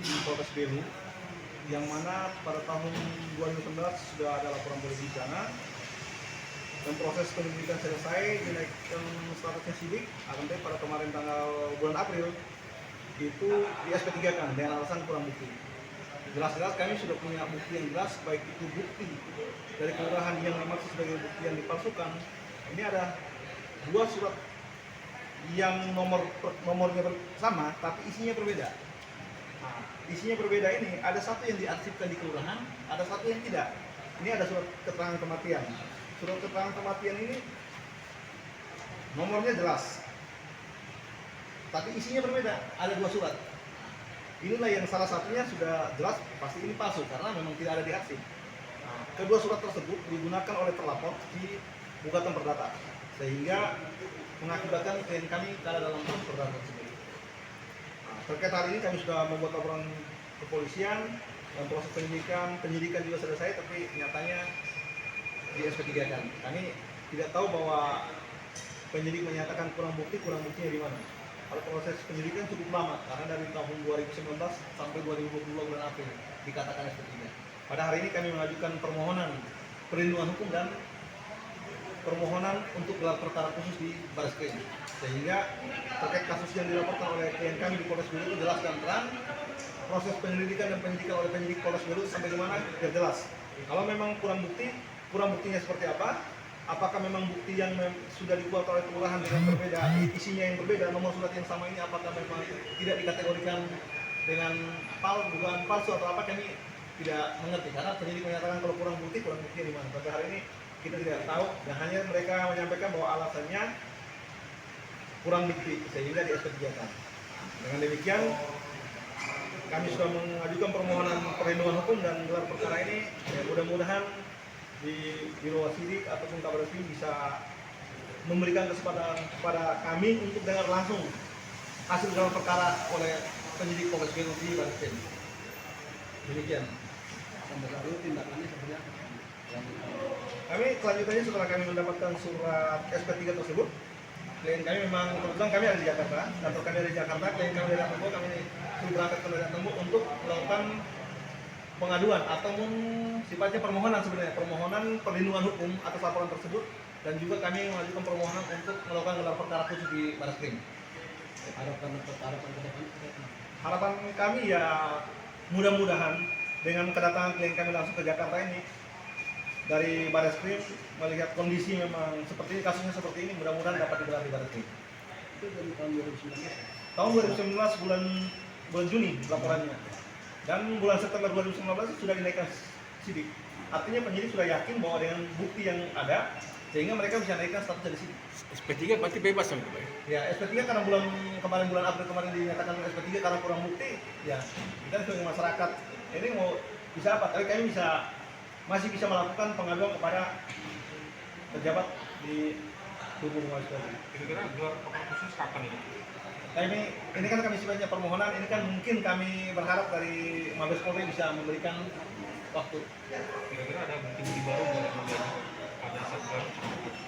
di Polres Belu, yang mana pada tahun 2019 sudah ada laporan polisi di sana, dan proses penyelidikan selesai, dinaikkan statusnya sidik. Akan tetapi pada kemarin bulan April itu di SP3 kan dengan alasan kurang bukti. Jelas-jelas kami sudah punya bukti yang jelas, baik itu bukti dari kelurahan yang dimaksud sebagai bukti yang dipalsukan. Ini ada dua surat yang nomornya sama tapi isinya berbeda. Nah, isinya berbeda ini ada satu yang diarsipkan di kelurahan, ada satu yang tidak. Ini ada surat keterangan kematian. Surat keterangan kematian ini nomornya jelas, tapi isinya berbeda. Ada dua surat. Inilah yang salah satunya sudah jelas pasti ini palsu karena memang tidak ada di arsip. Nah, kedua surat tersebut digunakan oleh terlapor di gugatan perdata, sehingga mengakibatkan klien kami kalah dalam proses perdata tersebut. Nah, terkait hal ini kami sudah membuat laporan kepolisian dan proses penyidikan juga selesai, tapi nyatanya di SP3 kan. Kami tidak tahu bahwa penyidik menyatakan kurang buktinya di mana. Kalau proses penyidikan cukup lama karena dari tahun 2019 sampai 2022 bulan April dikatakan SP3. Pada hari ini kami mengajukan permohonan perlindungan hukum dan permohonan untuk gelar perkara khusus di Barreskrim, sehingga terkait kasus yang dilaporkan oleh klien kami di Polres Belu itu jelas dan terang, proses penyelidikan dan penyidikan oleh penyidik Polres Belu sampai di mana biar jelas. Kalau memang kurang buktinya seperti apa? Apakah memang bukti yang sudah dibuat oleh kelurahan dengan berbeda, isinya yang berbeda, nomor surat yang sama ini apakah memang tidak dikategorikan dengan dugaan palsu atau apa, kami tidak mengerti karena penyidik menyatakan kalau kurang buktinya di mana. Sampai hari ini kita tidak tahu, dan hanya mereka menyampaikan bahwa alasannya kurang bukti sehingga di SP3 kan. Dengan demikian kami sudah mengajukan permohonan perlindungan hukum dan gelar perkara ini, ya, mudah-mudahan di Biro Wasidik ataupun Kabar Eskrim bisa memberikan kesempatan kepada kami untuk dengar langsung hasil gelar perkara oleh penyidik Polres Belu di Barreskrim. Demikian. Sampai saat ini tindakannya seperti apa? Kami kelanjutannya setelah kami mendapatkan surat SP3 tersebut, klien kami memang kebetulan kami ada di Jakarta, kantor kami ada di Jakarta, klien kami dari Tembok, kami sudah berangkat ke daerah Tembok untuk melakukan pengaduan ataupun sifatnya permohonan, sebenarnya permohonan perlindungan hukum atas laporan tersebut, dan juga kami mengajukan permohonan untuk melakukan gelar perkara khusus di Barreskrim. Harapan kami ya mudah-mudahan dengan kedatangan klien kami langsung ke Jakarta ini dari Barreskrim, melihat kondisi memang seperti ini, kasusnya seperti ini, mudah-mudahan dapat digelar di Barreskrim. Itu dari tahun 2019? Tahun 2019 bulan Juni laporannya, dan bulan September 2019 sudah dinaikkan sidik. Artinya penyidik sudah yakin bahwa dengan bukti yang ada, sehingga mereka bisa naikkan status dari sidik. SP3 berarti bebas kan, Pak? Ya, SP3 karena bulan April kemarin dinyatakan SP3 karena kurang bukti, ya kita sebagai masyarakat ini mau bisa apa? Tapi kami masih bisa melakukan pengaduan kepada pejabat di tubuh Mabes Polri. Kira-kira gelar perkara khusus kapan ini? Nah ini kan kami sifatnya permohonan, ini kan mungkin kami berharap dari Mabes Polri bisa memberikan waktu. Kira-kira ada bukti baru nggak pada saat gelar?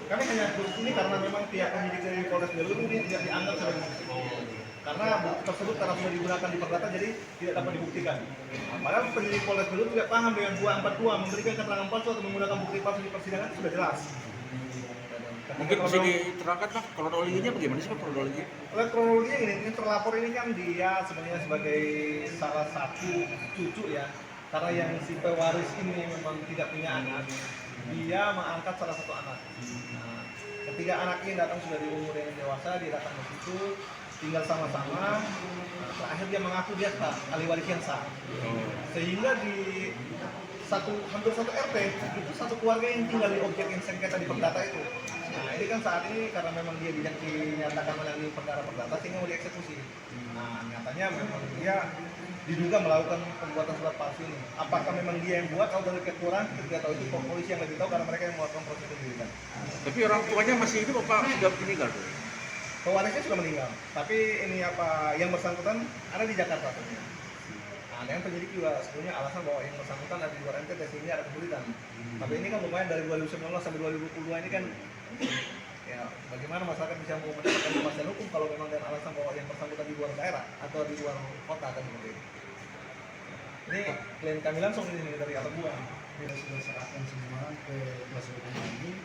Kami hanya ini karena memang pihak penyidik dari Polres Belu ini tidak dianggap sebagai bukti. Karena bukti tersebut karena sudah digunakan di perdata jadi tidak dapat dibuktikan. Padahal penyidik Polres Belu tidak paham dengan 242 memberikan keterangan palsu atau menggunakan bukti palsu di persidangan sudah jelas. Mungkin bisa diterangkan Pak, kronologinya bagaimana sih Pak kronologi? Oleh kronologinya ini terlapor ini kan dia sebenarnya sebagai salah satu cucu ya, karena yang si pewaris ini memang tidak punya anak, dia mengangkat salah satu anak. Nah, ketika anak ini datang sudah di umur yang dewasa, dia datang ke situ tinggal sama-sama. Nah, terakhir dia mengaku dia sah, ahli waris yang sah, sehingga di hampir satu RT itu satu keluarga yang tinggal di objek yang sengketa di perdata itu. Nah ini kan saat ini karena memang dia dinyatakan menang di perkara perdata sehingga mau dieksekusi. Nah nyatanya memang dia diduga melakukan pembuatan surat palsu ini. Apakah memang dia yang buat atau dari kelurahan kita tidak tahu, itu polisi yang lebih tahu karena mereka yang melakukan proses penyidikan. Tapi orang tuanya masih hidup apa sudah meninggal? Pewarisnya sudah meninggal, tapi ini apa yang bersangkutan ada di Jakarta tentunya. Nah, dengan penyidik juga sebetulnya alasan bahwa yang bersangkutan ada di luar NTT sehingga ada kesulitan. Tapi ini kan lumayan dari 2019 sampai 2022 ini kan ya bagaimana masyarakat bisa mendapatkan kepastian hukum kalau memang dengan alasan bahwa yang bersangkutan di luar daerah atau di luar kota kan seperti itu. Ini klien kami langsung ini dari atas buah. Kita sudah serahkan semua ke kuasa hukum kami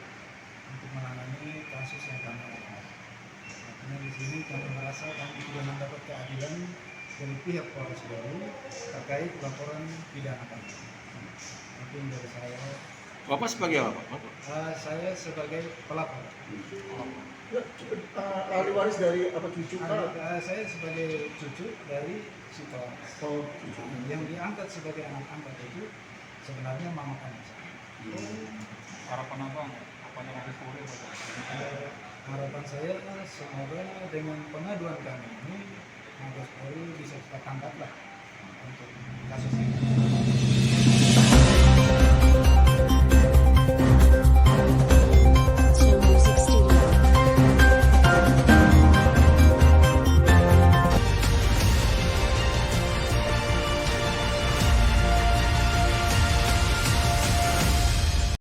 untuk menangani kasus yang kami alami. Artinya di sini kami merasa kami sudah mendapat keadilan dari pihak Polres Baru terkait laporan pidana kami. Mungkin dari saya, Bapak sebagai apa, Pak? saya sebagai pelapor. Ahli waris dari apa cucu Saya sebagai cucu dari si pelaku. Oh, Yang diangkat sebagai anak angkat itu sebenarnya mama kami. Harapan abang, apanya Mabes Polri? Harapan saya semoga dengan pengaduan kami ini Mabes Polri bisa kita tangkap lah untuk kasus ini.